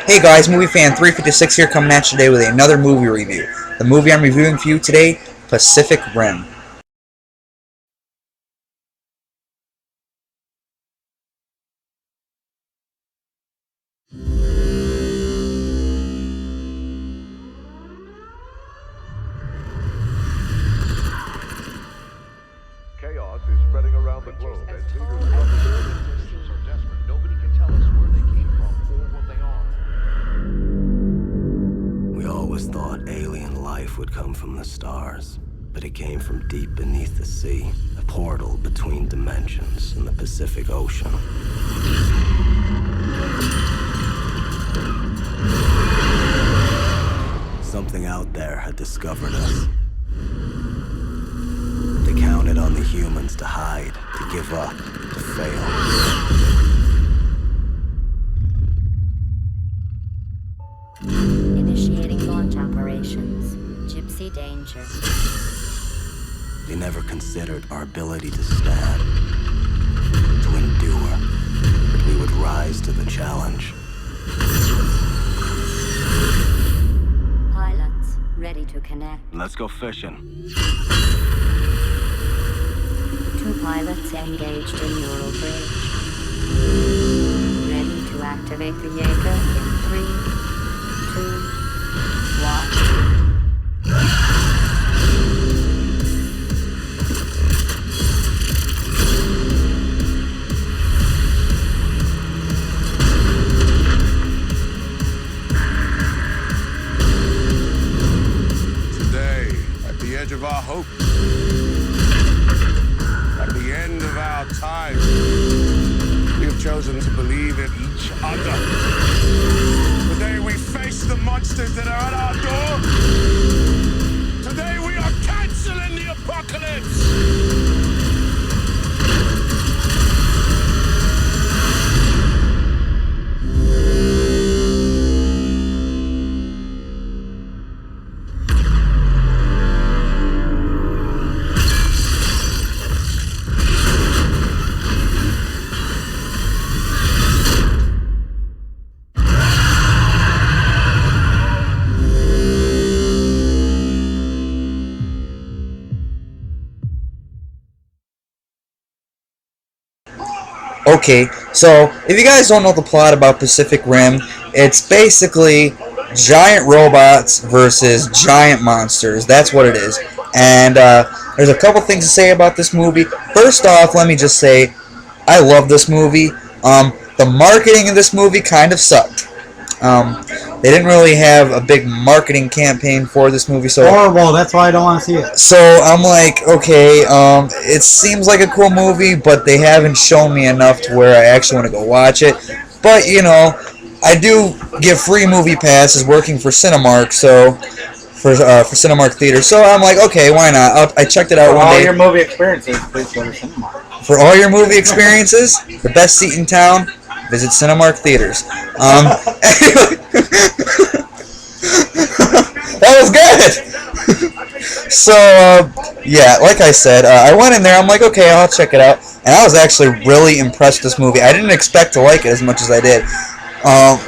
Hey guys, Movie Fan 356 here, coming at you today with another movie review. The movie I'm reviewing for you today, Pacific Rim. Chaos is spreading around the globe as leaders of other civilizations are desperate. Nobody can tell us where they came from or what they are. We always thought alien life would come from the stars, but it came from deep beneath the sea, a portal between dimensions in the Pacific Ocean. Something out there had discovered us. They counted on the humans to hide, to give up, to fail. Initiating launch operations. Gypsy danger. They never considered our ability to stand, to endure, that we would rise to the challenge. Pilots ready to connect. Let's go fishing. 2 pilots engaged in neural bridge. Ready to activate the Jaeger in 3, 2, 1. Of our hope, at the end of our time, we have chosen to believe in each other. Today we face the monsters that are at our door. Today we are canceling the apocalypse. Okay, so if you guys don't know the plot about Pacific Rim, it's basically giant robots versus giant monsters. That's what it is. And there's a couple things to say about this movie. First off, let me just say, I love this movie. The marketing in this movie kind of sucked. They didn't really have a big marketing campaign for this movie, so horrible. That's why I don't want to see it. so I'm like, okay, it seems like a cool movie, but they haven't shown me enough to where I actually want to go watch it. But you know, I do give free movie passes working for Cinemark, so for Cinemark Theater. So I'm like, okay, why not? I checked it out For one all day. your movie experiences, please go to Cinemark. For all your movie experiences, the best seat in town, visit Cinemark Theaters. Anyway, that was good. So yeah, like I said, I went in there. I'm like, okay, I'll check it out, and I was actually really impressed with this movie. I didn't expect to like it as much as I did.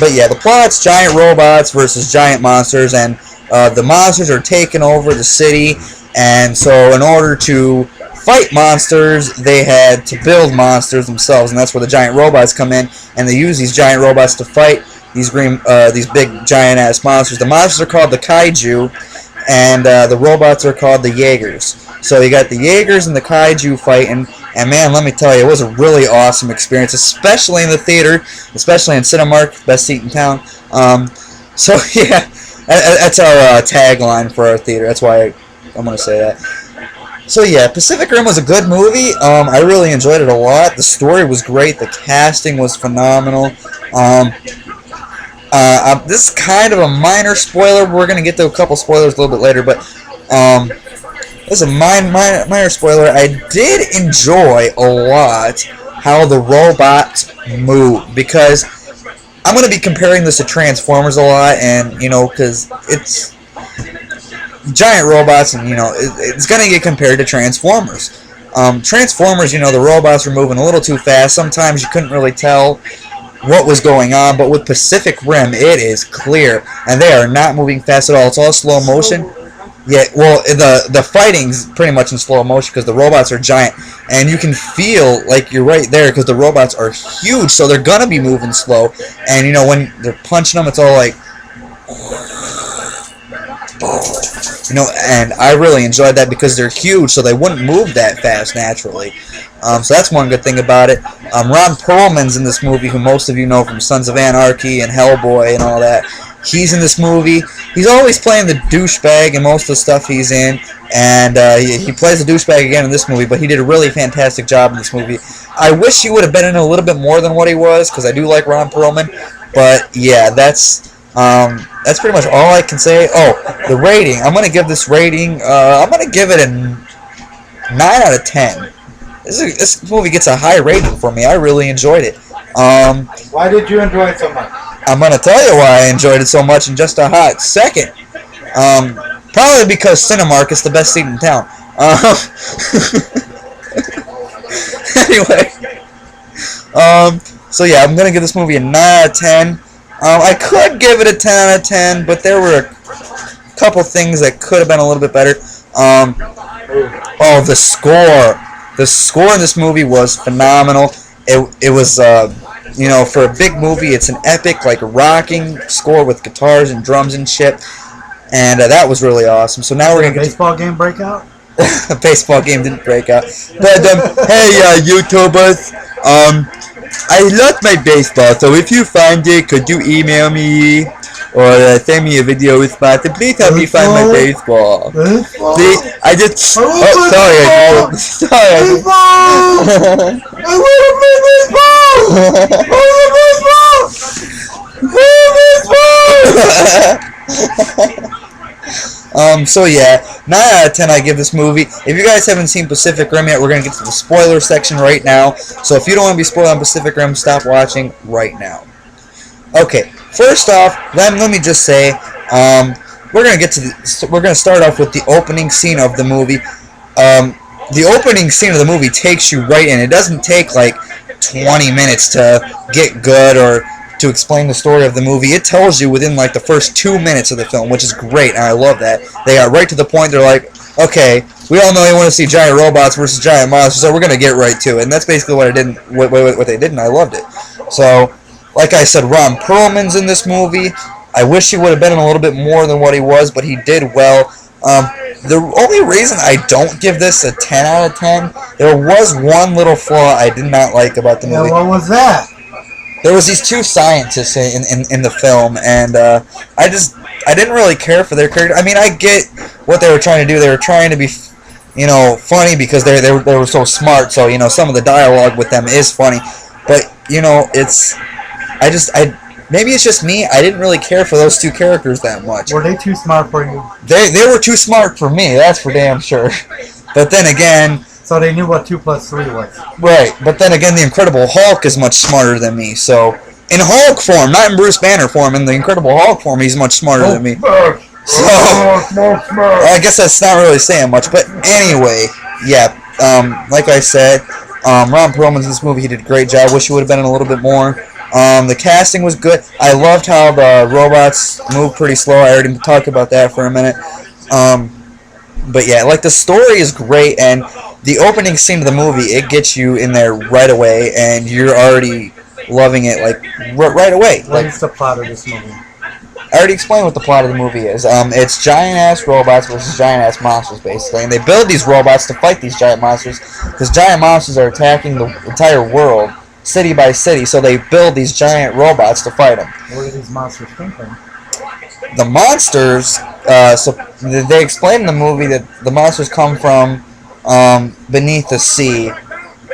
But yeah, the plot's giant robots versus giant monsters, and the monsters are taking over the city, and so in order to fight monsters, they had to build monsters themselves, and that's where the giant robots come in, and they use these giant robots to fight these big giant-ass monsters. The monsters are called the kaiju, and the robots are called the Jaegers. So you got the Jaegers and the kaiju fighting, and man, let me tell you, it was a really awesome experience, especially in the theater, especially in Cinemark, best seat in town. So yeah, that's our tagline for our theater. That's why I'm going to say that. So yeah, Pacific Rim was a good movie. I really enjoyed it a lot. The story was great. The casting was phenomenal. This is kind of a minor spoiler. We're going to get to a couple spoilers a little bit later, but this is a minor spoiler. I did enjoy a lot how the robots move, because I'm going to be comparing this to Transformers a lot, and, you know, because it's giant robots, and, you know, it's going to get compared to Transformers. Transformers, you know, the robots were moving a little too fast. Sometimes you couldn't really tell what was going on, but with Pacific Rim, it is clear, and they are not moving fast at all. It's all slow motion. Yeah, well, the fighting's pretty much in slow motion because the robots are giant, and you can feel like you're right there because the robots are huge, so they're gonna be moving slow. And you know when they're punching them, it's all like, you know, and I really enjoyed that because they're huge, so they wouldn't move that fast naturally. So that's one good thing about it. Ron Perlman's in this movie, who most of you know from Sons of Anarchy and Hellboy and all that. He's in this movie. He's always playing the douchebag in most of the stuff he's in, and he plays the douchebag again in this movie, but he did a really fantastic job in this movie. I wish he would have been in a little bit more than what he was, because I do like Ron Perlman, but yeah, that's pretty much all I can say. Oh, the rating. I'm going to give this rating, I'm going to give it a 9 out of 10. This movie gets a high rating for me. I really enjoyed it. Why did you enjoy it so much? I'm going to tell you why I enjoyed it so much in just a hot second. Probably because Cinemark is the best seat in town. Anyway. So yeah, I'm going to give this movie a 9 out of 10. I could give it a 10 out of 10, but there were a couple things that could have been a little bit better. Oh, the score. The score in this movie was phenomenal. It was, you know, for a big movie, it's an epic, like, rocking score with guitars and drums and shit. And that was really awesome. So now we're going to get baseball game breakout? a baseball game didn't break out. But, hey, YouTubers, I lost my baseball, so if you find it, could you email me or send me a video response? And please help me find my baseball. Please, I just... Oh, sorry. Sorry. I want to play baseball! So yeah, 9 out of 10 I give this movie. If you guys haven't seen Pacific Rim yet, we're going to get to the spoiler section right now. So if you don't want to be spoiled on Pacific Rim, stop watching right now. Okay, first off, let me just say, we're going to start off with the opening scene of the movie. The opening scene of the movie takes you right in. It doesn't take like 20 minutes to get good or to explain the story of the movie. It tells you within like the first 2 minutes of the film, which is great, and I love that. They got right to the point. They're like, okay, we all know you want to see giant robots versus giant monsters, so we're gonna get right to it. And that's basically what they did, and I loved it. So, like I said, Ron Perlman's in this movie. I wish he would have been in a little bit more than what he was, but he did well. The only reason I don't give this a 10 out of 10, there was one little flaw I did not like about the movie. Yeah, what was that? There was these two scientists in the film, and I didn't really care for their character. I mean, I get what they were trying to do. They were trying to be, you know, funny because they were so smart. So, you know, some of the dialogue with them is funny. But, you know, maybe it's just me. I didn't really care for those two characters that much. Were they too smart for you? They were too smart for me. That's for damn sure. But then again. So they knew what 2 plus 3 was. Right, but then again, the Incredible Hulk is much smarter than me, so... In Hulk form, not in Bruce Banner form, in the Incredible Hulk form, he's much smarter than me. So, I guess that's not really saying much, but anyway, yeah, like I said, Ron Perlman's in this movie, he did a great job. Wish he would have been in a little bit more. The casting was good. I loved how the robots move pretty slow. I already talked about that for a minute. But yeah, like, the story is great, and the opening scene of the movie, it gets you in there right away, and you're already loving it, like, right away. What is the plot of this movie? I already explained what the plot of the movie is. It's giant-ass robots versus giant-ass monsters, basically, and they build these robots to fight these giant monsters, because giant monsters are attacking the entire world, city by city, so they build these giant robots to fight them. Where do these monsters come from? The monsters, so they explain in the movie that the monsters come from beneath the sea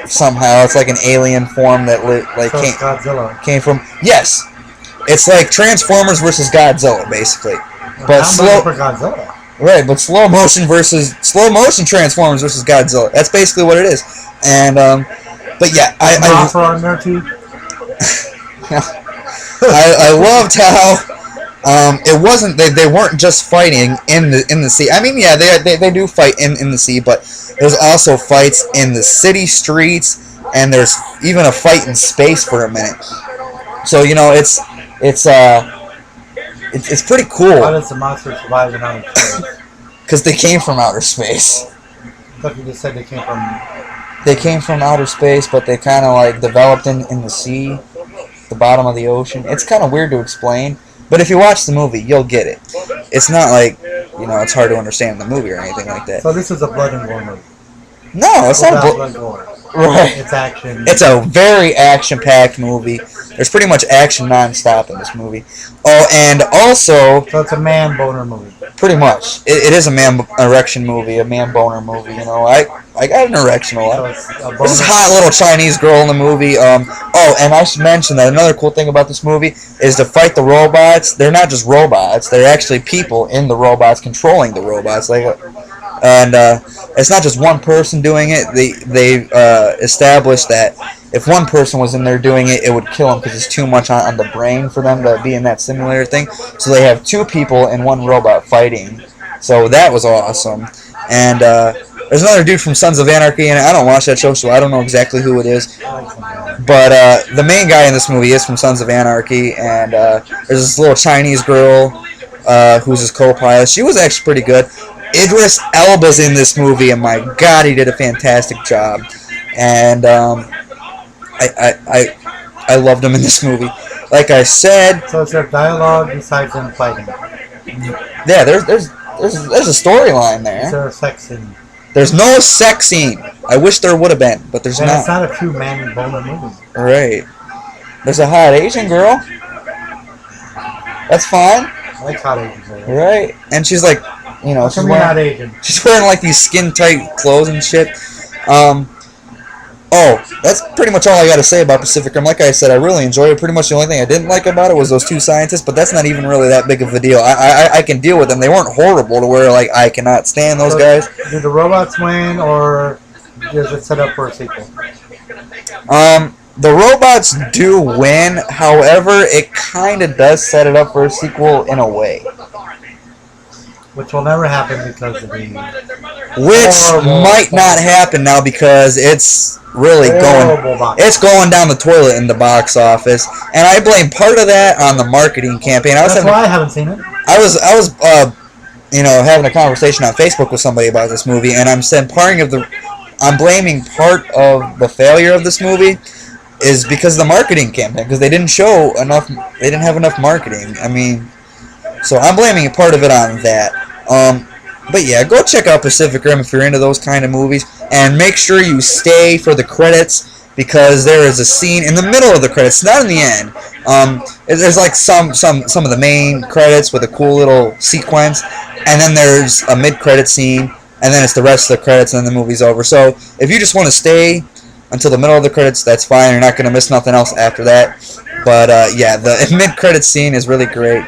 somehow. It's like an alien form that Godzilla came from. Yes, it's like Transformers versus Godzilla, basically. But for Godzilla. Right, but slow motion Transformers versus Godzilla. That's basically what it is. And but yeah, Mothra on there too. I loved how. It wasn't they weren't just fighting in the sea. I mean, yeah, they do fight in the sea, but there's also fights in the city streets, and there's even a fight in space for a minute. So it's pretty How cool does the monster survive in outer space? because they came from outer space. I thought you just said they came from. They came from outer space, but they kind of like developed in the sea, the bottom of the ocean. It's kind of weird to explain, but if you watch the movie, you'll get it. It's not like it's hard to understand in the movie or anything like that. So this is a blood and gore movie. No, it's not Without a blood and gore. right. It's action. It's a very action-packed movie. There's pretty much action non-stop in this movie. Oh, and also, So it's a man boner movie. pretty much, it is a man erection movie, a man boner movie. I got an erection a So lot. it's a boner. There's this hot little Chinese girl in the movie. Oh, and I should mention that another cool thing about this movie is to fight the robots. They're not just robots; they're actually people in the robots controlling the robots. And it's not just one person doing it. They established that if one person was in there doing it, it would kill them because it's too much on the brain for them to be in that simulator thing. So they have two people and one robot fighting. So that was awesome. And there's another dude from Sons of Anarchy, and I don't watch that show, so I don't know exactly who it is. But the main guy in this movie is from Sons of Anarchy, and there's this little Chinese girl who's his co-pilot. She was actually pretty good. Idris Elba's in this movie, and my God, he did a fantastic job. And I loved him in this movie. Like I said, So is there dialogue besides them fighting? yeah, there's a storyline Is there. there a sex scene? There's no sex scene. I wish there would have been, but there's Then not. it's not a true man boner movie. Right. There's a hot Asian girl. That's fine. I like hot Asians. Right. And she's like, How she's come you're not wearing, Asian? she's wearing like these skin tight clothes and shit. Oh, that's pretty much all I got to say about Pacific Rim. Like I said, I really enjoyed it. Pretty much the only thing I didn't like about it was those two scientists, but that's not even really that big of a deal. I can deal with them. They weren't horrible to where like I cannot stand those guys. Do the robots win, or is it set up for a sequel? The robots do win. However, it kind of does set it up for a sequel in a way. Which will never happen because of the Which horrible might not happen now because it's really horrible box. it's going down the toilet in the box office, and I blame part of that on the marketing campaign. That's why I haven't seen it. I was having a conversation on Facebook with somebody about this movie, and I'm blaming part of the failure of this movie is because of the marketing campaign, because they didn't have enough marketing. I mean, so I'm blaming part of it on that. But yeah, go check out Pacific Rim if you're into those kind of movies, and make sure you stay for the credits because there is a scene in the middle of the credits, not in the end. There's like some of the main credits with a cool little sequence, and then there's a mid-credit scene, and then it's the rest of the credits, and then the movie's over. So if you just want to stay until the middle of the credits, that's fine. You're not going to miss nothing else after that. But yeah, the mid-credit scene is really great.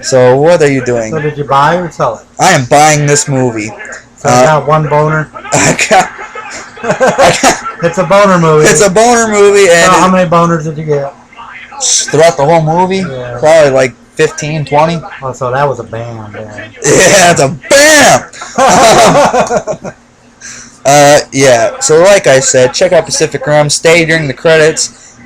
So what are you doing? So did you buy or sell it? I am buying this movie. So it's not one boner. It's a boner movie. It's a boner movie, So and how many boners did you get? throughout the whole movie, Yeah. probably like 15, 20. Oh, so that was a bam. Man. Yeah, it's a bam! Yeah, so like I said, check out Pacific Rim, stay during the credits.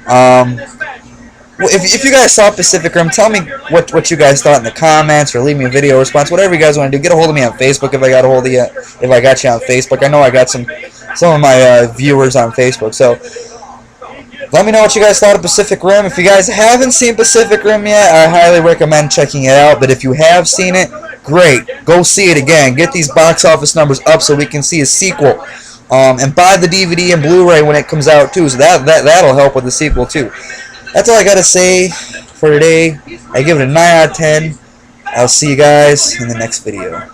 If you guys saw Pacific Rim, tell me what you guys thought in the comments, or leave me a video response, whatever you guys want to do. Get a hold of me on Facebook if I got a hold of you. If I got you on Facebook, I know I got some of my viewers on Facebook. So let me know what you guys thought of Pacific Rim. If you guys haven't seen Pacific Rim yet, I highly recommend checking it out. But if you have seen it, great, go see it again. Get these box office numbers up so we can see a sequel. And buy the DVD and Blu-ray when it comes out too. So that'll help with the sequel too. That's all I gotta say for today. I give it a 9 out of 10. I'll see you guys in the next video.